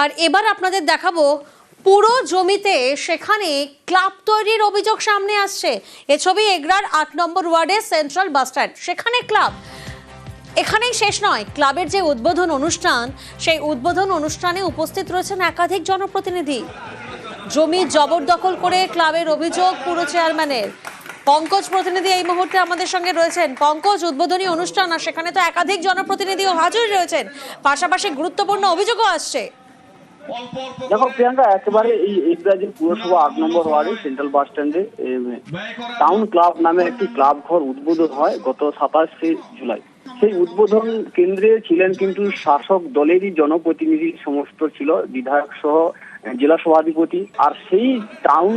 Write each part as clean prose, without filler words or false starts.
আর এবার আপনাদের দেখাবো পুরো জমিতে সেখানে ক্লাব তৈরির অভিযোগ সামনে আসছে। এ ছবি এগরার ৮ নম্বর ওয়ার্ডের সেন্ট্রাল বাস স্ট্যান্ড, সেখানে ক্লাব। এখানেই শেষ নয়, ক্লাবের যে উদ্বোধন অনুষ্ঠান, সেই উদ্বোধন অনুষ্ঠানে উপস্থিত রয়েছেন একাধিক জনপ্রতিনিধি। জমি জবরদখল করে ক্লাবের অভিযোগ পুরো চেয়ারম্যানের। পঙ্কজ প্রতিনিধি এই মুহূর্তে আমাদের সঙ্গে রয়েছেন। পঙ্কজ, উদ্বোধনী অনুষ্ঠান আর সেখানে তো একাধিক জনপ্রতিনিধিও হাজির রয়েছেন, পাশাপাশি গুরুত্বপূর্ণ অভিযোগও আসছে। দেখো প্রিয়াঙ্কা, একেবারে এই এগরাজের পুরসভা ৮ নম্বর ওয়ার্ডে সেন্ট্রাল বাস স্ট্যান্ডে টাউন ক্লাব নামে একটি ক্লাব ঘর উদ্বোধন হয় গত ২৭শে জুলাই। সেই উদ্বোধন কেন্দ্রে ছিলেন কিন্তু শাসক দলেরই জনপ্রতিনিধি সমস্ত ছিল, বিধায়ক সহ জেলা সভাধিপতি। আর সেই টাউন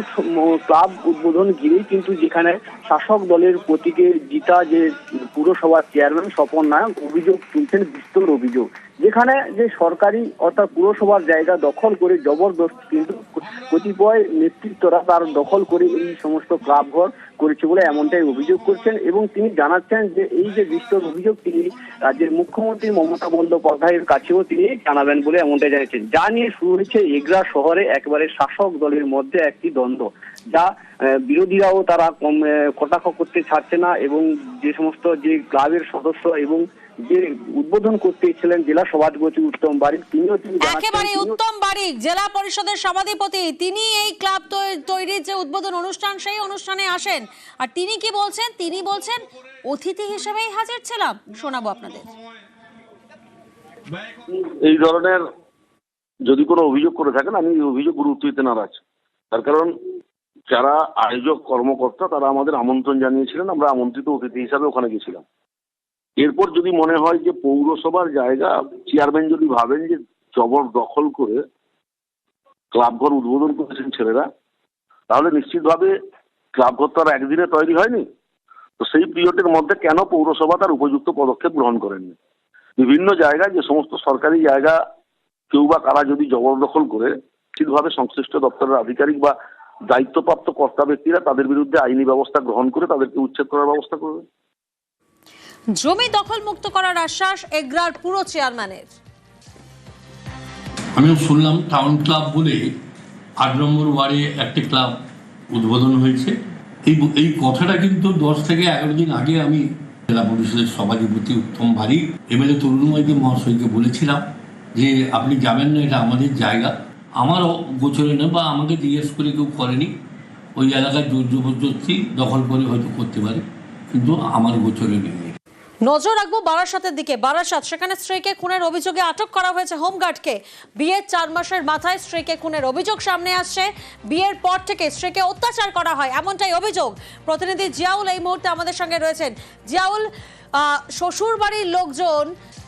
ক্লাব উদ্বোধন ঘিরেই কিন্তু যেখানে শাসক দলের প্রতীকে জিতা যে পুরসভার চেয়ারম্যান স্বপন নায়ক অভিযোগ তুলছেন, বিস্তর অভিযোগ, যেখানে যে সরকারি অর্থাৎ পুরসভার জায়গা দখল করে জবরদস্তি কিন্তু কতিপয় নেতৃত্বরা তার দখল করে এই সমস্ত ক্লাব ঘর করেছে বলে এমনটাই অভিযোগ করছেন। এবং তিনি জানাচ্ছেন যে এই যে বিস্তর অভিযোগ তিনি রাজ্যের মুখ্যমন্ত্রী মমতা বন্দ্যোপাধ্যায়ের কাছেও তিনি জানাবেন বলে এমনটাই জানিয়েছেন। যা নিয়ে শুরু হয়েছে এগরা শহরে একেবারে শাসক দলের মধ্যে একটি দ্বন্দ্ব, যা বিরোধীরাও তারা কটাক্ষ করতে ছাড়ছে না। এবং যে সমস্ত যে ক্লাবের সদস্য এবং যে উদ্বোধন করতে ছিলেন জেলা সভাধিপতি উত্তম বারিক, তিনিও একেবারে উত্তম বারিক জেলা পরিষদের সভাধিপতি, তিনি এই ক্লাব তৈরির যে উদ্বোধন অনুষ্ঠান সেই অনুষ্ঠানে আসেন। আর তিনি কি বলছেন? তিনি বলছেন অতিথি হিসেবেই হাজির ছিলাম। শোনাবো আপনাদের। এই ধরনের যদি কোনো অভিযোগ করে থাকেন, আমি এই অভিযোগ গুরুত্ব দিতে নারাজ। তার কারণ যারা আয়োজক কর্মকর্তা তারা আমাদের আমন্ত্রণ জানিয়েছিলেন, আমরা আমন্ত্রিত অতিথি হিসাবে ওখানে গেছিলাম। এরপর যদি মনে হয় যে পৌরসভার জায়গা চেয়ারম্যান যদি ভাবেন যে জবরদখল করে ক্লাব ঘর উদ্বোধন করেছেন ছেলেরা, তাহলে নিশ্চিতভাবে ক্লাব ঘর তো আর একদিনে তৈরি হয়নি। তো সেই পিরিয়ডের মধ্যে কেন পৌরসভা তার উপযুক্ত পদক্ষেপ গ্রহণ করেননি? বিভিন্ন জায়গায় যে সমস্ত সরকারি জায়গা কেউ বা কারা যদি জবরদখল করে, ঠিকভাবে সংশ্লিষ্ট দপ্তরের আধিকারিক বা দায়িত্বপ্রাপ্ত কর্তা ব্যক্তিরা তাদের বিরুদ্ধে আইনি ব্যবস্থা গ্রহণ করে তাদেরকে উচ্ছেদ করার ব্যবস্থা করবে। জমি দখল মুক্ত করার আশ্বাস এগরার পুরো চেয়ারম্যানের। আমিও শুনলাম টাউন ক্লাব বলে ৮ নম্বর ওয়ার্ডে একটি ক্লাব উদ্বোধন হয়েছে। এই কথাটা কিন্তু ১০ থেকে ১১ দিন আগে আমি জেলা পরিষদের সভাধিপতি উত্তম বারিক, এমএলএ তরুণময়কে মহাশয়কে বলেছিলাম যে আপনি যাবেন না, এটা আমাদের জায়গা। আমার গোচরে না বা আমাকে জিজ্ঞেস করে কেউ করেনি। ওই এলাকায় জোর জবরদস্তি দখল করে হয়তো করতে পারে, কিন্তু আমার গোচরে নেই। নজর রাখবো বারাসাতের দিকে। বারাসাত, সেখানে স্ত্রীকে খুনের অভিযোগে আটক করা হয়েছে হোমগার্ডকে। বিয়ের ৪ মাসের মাথায় স্ত্রীকে খুনের অভিযোগ সামনে আসছে। বিয়ের পর থেকে স্ত্রীকে অত্যাচার করা হয়, এমনটাই অভিযোগ। প্রতিনিধি জিয়াউল এই মুহূর্তে আমাদের সঙ্গে রয়েছেন। জিয়াউল, শ্বশুর বাড়ির লোকজন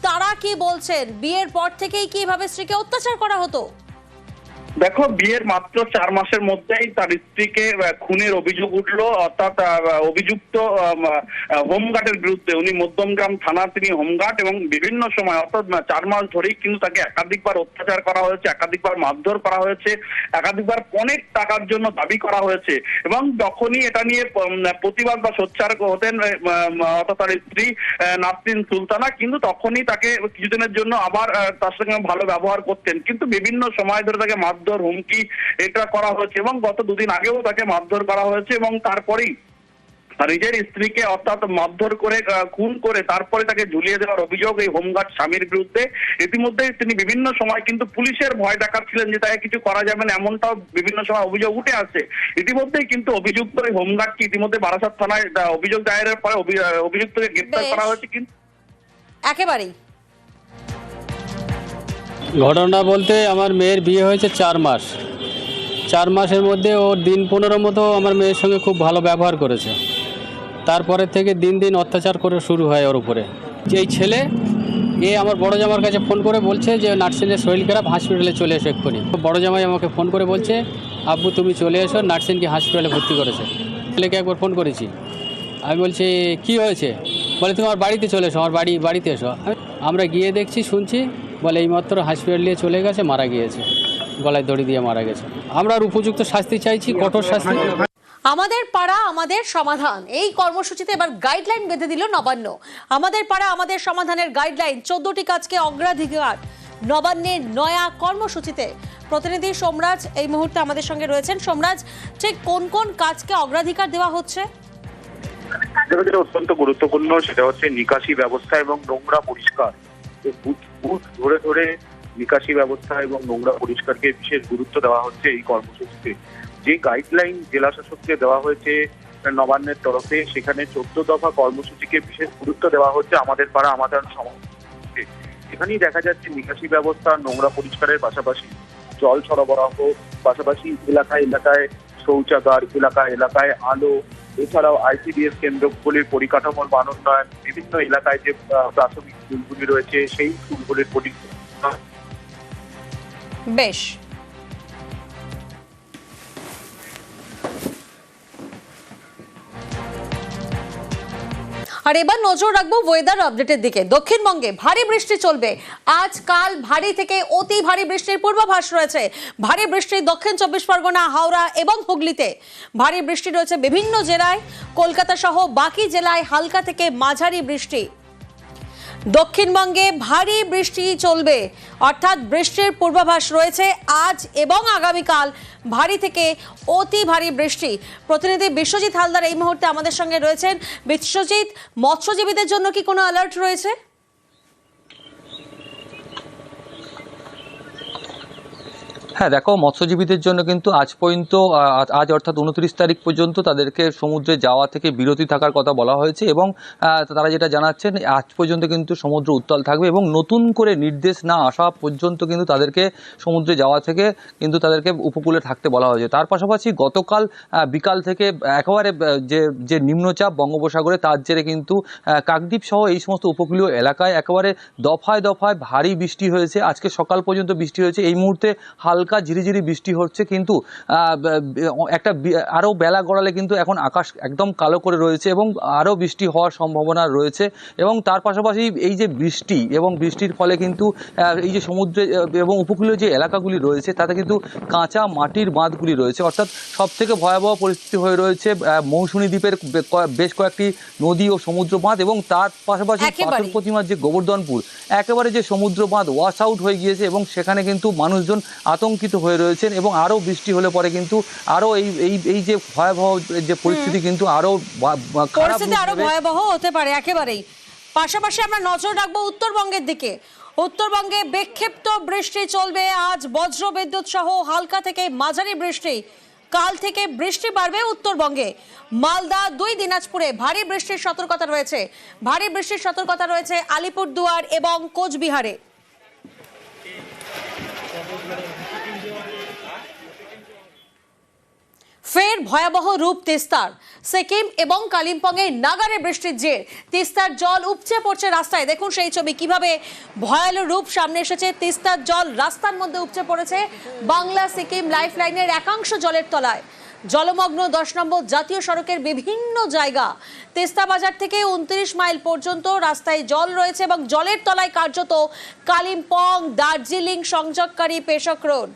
তারা কি বলছেন? বিয়ের পর থেকেই কিভাবে স্ত্রীকে অত্যাচার করা হতো? দেখো, বিয়ের মাত্র ৪ মাসের মধ্যেই তার স্ত্রীকে খুনের অভিযোগ উঠলো। অর্থাৎ অভিযুক্ত হোমগার্ডের বিরুদ্ধে, উনি মধ্যমগ্রাম থানার তিনি হোমগার্ড, এবং বিভিন্ন সময় অর্থাৎ ৪ মাস ধরেই কিন্তু তাকে একাধিকবার অত্যাচার করা হয়েছে, একাধিকবার মারধর করা হয়েছে, একাধিকবার অনেক টাকার জন্য দাবি করা হয়েছে। এবং যখনই এটা নিয়ে প্রতিবাদ বা সোচ্চার হতেন অর্থাৎ তার স্ত্রী নাসরিন সুলতানা, কিন্তু তখনই তাকে কিছুদিনের জন্য আবার তার সঙ্গে ভালো ব্যবহার করতেন। কিন্তু বিভিন্ন সময় ধরে তাকে মারধর, হুমকি এটা করা হয়েছে, এবং গত ২ দিন আগেও তাকে মারধর করা হয়েছে। এবং তারপরেই নিজের স্ত্রীকে অর্থাৎ মারধর করে খুন করে তারপরে তাকে ঝুলিয়ে দেওয়ার অভিযোগ এই হোমগার্ড স্বামীর বিরুদ্ধে। ইতিমধ্যে তিনি বিভিন্ন সময় কিন্তু পুলিশের ভয় দেখাচ্ছিলেন যে তাকে কিছু করা যাবে না, এমনটাও বিভিন্ন সময় অভিযোগ উঠে আসছে। ইতিমধ্যেই কিন্তু অভিযুক্ত এই হোমগার্ডকে ইতিমধ্যে বারাসাত থানায় অভিযোগ দায়েরের পরে অভিযুক্তকে গ্রেপ্তার করা হয়েছে। কিন্তু একেবারেই ঘটনা বলতে আমার মেয়ের বিয়ে হয়েছে ৪ মাস। ৪ মাসের মধ্যে ও দিন ১৫ মতো আমার মেয়ের সঙ্গে খুব ভালো ব্যবহার করেছে। তারপরে থেকে দিন দিন অত্যাচার করে শুরু হয় ওর উপরে। যে এই ছেলে আমার বড় জামার কাছে ফোন করে বলছে যে নার্সিনের শরীর খারাপ, হসপিটালে চলে এসো এক্ষুনি। বড় জামাই আমাকে ফোন করে বলছে আব্বু তুমি চলে এসো, নার্সিনকে হসপিটালে ভর্তি করেছে। ছেলেকে একবার ফোন করেছি, আমি বলছি কি হয়েছে? বলে তুমি আমার বাড়িতে চলে এসো, আমার বাড়িতে এসো। আমরা গিয়ে দেখছি, শুনছি, বলে এইমাত্র হসপিটাল নিয়ে চলে গেছে, মারা গিয়েছে, গলায় দড়ি দিয়ে মারা গেছে। আমরা আর উপযুক্ত শাস্তি চাইছি, কঠোর শাস্তি। আমাদের পাড়া আমাদের সমাধান, এই কর্মসূচিতে এবার গাইডলাইন বেঁধে দিল নবান্ন। আমাদের পাড়া আমাদের সমাধানের গাইডলাইন, 14টি কাজকে অগ্রাধিকার নবান্নের নয়া কর্মসূচিতে। প্রতিনিধি সোমরাজ এই মুহূর্তে আমাদের সঙ্গে রয়েছেন। সোমরাজ, ঠিক কোন কোন কাজকে অগ্রাধিকার দেওয়া হচ্ছে? যেটা অত্যন্ত গুরুত্বপূর্ণ সেটা হচ্ছে নিকাশি ব্যবস্থা এবং নোংরা পরিষ্কার। বুথ ধরে ধরে নিকাশি ব্যবস্থা এবং নোংরা পরিষ্কারকে বিশেষ গুরুত্ব দেওয়া হচ্ছে এই কর্মসূচিতে। যে গাইডলাইন জেলা শাসককে দেওয়া হয়েছে নবান্নের তরফে, সেখানে 14 দফা কর্মসূচিকে বিশেষ গুরুত্ব দেওয়া হচ্ছে আমাদের পাড়া আমাদের সমাজ। এখানেই দেখা যাচ্ছে নিকাশি ব্যবস্থা, নোংরা পরিষ্কারের পাশাপাশি জল সরবরাহ, পাশাপাশি এলাকায় এলাকায় শৌচাগার, এলাকায় আলো, এছাড়াও আইসিডিএস কেন্দ্রগুলির পরিকাঠামোর মান উন্নয়ন, বিভিন্ন এলাকায় যে প্রাথমিক স্কুলগুলি রয়েছে সেই স্কুলগুলির পরিকাঠামো। বেশ, আর এবার নজর রাখবো ওয়েদার আপডেটের দিকে। দক্ষিণবঙ্গে ভারী বৃষ্টি চলবে। আজ কাল ভারী থেকে অতি ভারী বৃষ্টির পূর্বাভাস রয়েছে। ভারী বৃষ্টি দক্ষিণ 24 পরগনা, হাওড়া এবং হুগলিতে। ভারী বৃষ্টি রয়েছে বিভিন্ন জেলায়, কলকাতা সহ বাকি জেলায় হালকা থেকে মাঝারি বৃষ্টি। দক্ষিণবঙ্গে ভারী বৃষ্টি চলবে, অর্থাৎ বৃষ্টির পূর্বাভাস রয়েছে আজ এবং আগামীকাল। ভারী থেকে অতি ভারী বৃষ্টি। প্রতিনিধি বিশ্বজিৎ হালদার এই মুহূর্তে আমাদের সঙ্গে রয়েছেন। বিশ্বজিৎ, মৎস্যজীবীদের জন্য কি কোনো অ্যালার্ট রয়েছে? হ্যাঁ, দেখো, মৎস্যজীবীদের জন্য কিন্তু আজ পর্যন্ত আজ অর্থাৎ 29 তারিখ পর্যন্ত তাদেরকে সমুদ্রে যাওয়া থেকে বিরতি থাকার কথা বলা হয়েছে এবং তারা যেটা জানাচ্ছেন আজ পর্যন্ত কিন্তু সমুদ্র উত্তাল থাকবে এবং নতুন করে নির্দেশ না আসা পর্যন্ত কিন্তু তাদেরকে সমুদ্রে যাওয়া থেকে কিন্তু তাদেরকে উপকূলে থাকতে বলা হয়েছে। তার পাশাপাশি গতকাল বিকাল থেকে একেবারে যে নিম্নচাপ বঙ্গোপসাগরে, তার জেরে কিন্তু কাকদ্বীপ সহ এই সমস্ত উপকূলীয় এলাকায় একেবারে দফায় দফায় ভারী বৃষ্টি হয়েছে। আজকে সকাল পর্যন্ত বৃষ্টি হয়েছে। এই মুহূর্তে হালকা ঝিরিঝিরি বৃষ্টি হচ্ছে, কিন্তু একটা আরও বেলা গড়ালে কিন্তু এখন আকাশ একদম কালো করে রয়েছে এবং আরও বৃষ্টি হওয়ার সম্ভাবনা রয়েছে। এবং তার পাশাপাশি এই যে বৃষ্টি এবং বৃষ্টির ফলে কিন্তু এই যে সমুদ্রে এবং উপকূলীয় যে এলাকাগুলি রয়েছে তাতে কিন্তু কাঁচা মাটির বাঁধগুলি রয়েছে, অর্থাৎ সব থেকে ভয়াবহ পরিস্থিতি হয়ে রয়েছে মৌসুমী দ্বীপের বেশ কয়েকটি নদী ও সমুদ্র বাঁধ এবং তার পাশাপাশি পাথর প্রতিমার যে গোবর্ধনপুর একেবারে যে সমুদ্র বাঁধ ওয়াশ আউট হয়ে গিয়েছে এবং সেখানে কিন্তু মানুষজন আতঙ্কিত হয়ে রয়েছেন এবং আরও বৃষ্টি হলে পরে কিন্তু আরও এই যে ভয়াবহ যে পরিস্থিতি কিন্তু আরও ভয়াবহ হতে পারে একেবারেই। পাশাপাশি আমরা নজর রাখবো উত্তরবঙ্গের দিকে। উত্তরবঙ্গে বিক্ষিপ্ত বৃষ্টি চলবে আজ, বজ্র বিদ্যুৎ সহ হালকা থেকে মাঝারি বৃষ্টি। কাল থেকে বৃষ্টি বাড়বে উত্তরবঙ্গে। মালদা, 2 দিনাজপুরে ভারী বৃষ্টির সতর্কতা রয়েছে। ভারী বৃষ্টির সতর্কতা রয়েছে আলিপুরদুয়ার এবং কোচবিহারে। ফের ভয়াবহ রূপ তিস্তার। সিকিম এবং কালিম্পংয়ে নাগারে বৃষ্টির জের। তিস্তার জল উপচে পড়ছে রাস্তায়। দেখুন সেই ছবি, কিভাবে ভয়াল রূপ সামনে এসেছে। তিস্তার জল রাস্তার মধ্যে উপচে পড়েছে। বাংলা সিকিম লাইফ লাইনের একাংশ জলের তলায়। জলমগ্ন 10 নম্বর জাতীয় সড়কের বিভিন্ন জায়গা। তিস্তা বাজার থেকে 29 মাইল পর্যন্ত রাস্তায় জল রয়েছে এবং জলের তলায় কার্যত কালিম্পং দার্জিলিং সংযোগকারী পেশক রোড।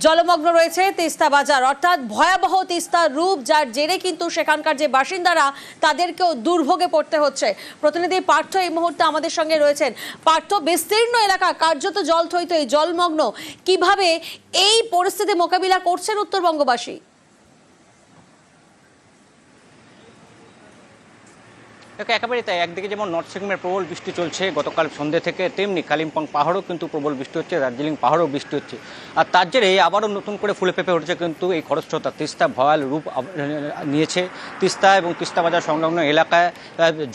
জলমগ্ন রয়েছে তিস্তা বাজার, অর্থাৎ ভয়াবহ তিস্তার রূপ, যার জেরে কিন্তু সেখানকার যে বাসিন্দারা তাদেরকেও দুর্ভোগে পড়তে হচ্ছে। প্রতিনিধি পার্থ এই মুহূর্তে আমাদের সঙ্গে রয়েছেন। পার্থ, বিস্তীর্ণ এলাকা কার্যত জল থইথই, জলমগ্ন। কিভাবে এই পরিস্থিতি মোকাবিলা করছেন উত্তরবঙ্গবাসী? একেবারেই তাই। একদিকে যেমন নর্থ সিকিমের প্রবল বৃষ্টি চলছে গতকাল সন্ধ্যে থেকে, তেমনি কালিম্পং পাহাড়েও কিন্তু প্রবল বৃষ্টি হচ্ছে, দার্জিলিং পাহাড়েও বৃষ্টি হচ্ছে। আর তার জেরে আবারও নতুন করে ফুলে ফেঁপে উঠেছে কিন্তু এই খরস্রোতা। তিস্তা ভয়াল রূপ নিয়েছে। তিস্তা এবং তিস্তা বাজার সংলগ্ন এলাকায়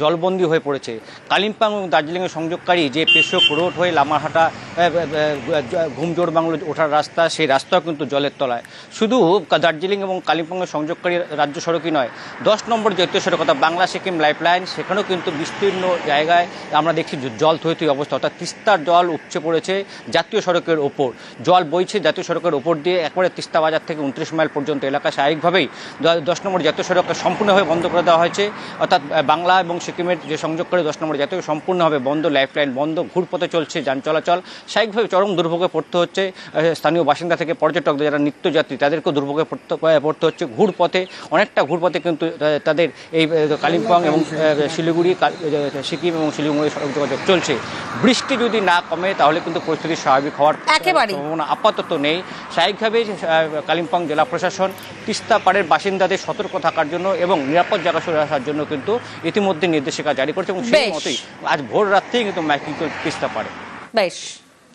জলবন্দী হয়ে পড়েছে। কালিম্পং এবং দার্জিলিংয়ের সংযোগকারী যে পেশক রোড হয়ে লামারহাটা ঘুমজোড় বাংলো ওঠার রাস্তা, সেই রাস্তাও কিন্তু জলের তলায়। শুধু দার্জিলিং এবং কালিম্পংয়ের সংযোগকারী রাজ্য সড়কই নয়, 10 নম্বর জাতীয় সড়ক অর্থাৎ বাংলা সিকিম লাইফ লাইন, সেখানেও কিন্তু বিস্তীর্ণ জায়গায় আমরা দেখছি জল থই অবস্থা, অর্থাৎ তিস্তার জল উপচে পড়েছে জাতীয় সড়কের ওপর। জল বইছে জাতীয় সড়কের ওপর দিয়ে একবারে তিস্তা বাজার থেকে 29 মাইল পর্যন্ত এলাকা। স্বাভাবিকভাবেই 10 নম্বর জাতীয় সড়ককে সম্পূর্ণভাবে বন্ধ করে দেওয়া হয়েছে, অর্থাৎ বাংলা এবং সিকিমের যে সংযোগকারী 10 নম্বর জাতীয় সম্পূর্ণভাবে বন্ধ, লাইফ লাইন বন্ধ, ঘুরপথে চলছে যান চলাচল। স্বাভাবিকভাবে চরম দুর্ভোগে পড়তে হচ্ছে স্থানীয় বাসিন্দা থেকে পর্যটকদের, যারা নিত্যযাত্রী তাদেরকেও দুর্ভোগে পড়তে হচ্ছে। ঘুরপথে অনেকটা ঘুরপথে কিন্তু তাদের এই কালিম্পং এবং শিলিগুড়ি সিকিম এবং শিলিগুড়ি সড়ক যোগাযোগ চলছে। বৃষ্টি যদি না কমে তাহলে কিন্তু পরিস্থিতি স্বাভাবিক হওয়ার একেবারেই সম্ভাবনা আপাতত নেই। স্বাভাবিকভাবে কালিম্পং জেলা প্রশাসন তিস্তা পাড়ের বাসিন্দাদের সতর্ক থাকার জন্য এবং নিরাপদ জায়গা সরে আসার জন্য কিন্তু ইতিমধ্যে নির্দেশিকা জারি করেছে এবং সেই বেশ। মতোই আজ ভোর রাত্রেই কিন্তু মাইকিং তিস্তা পাড়ে। বেশ।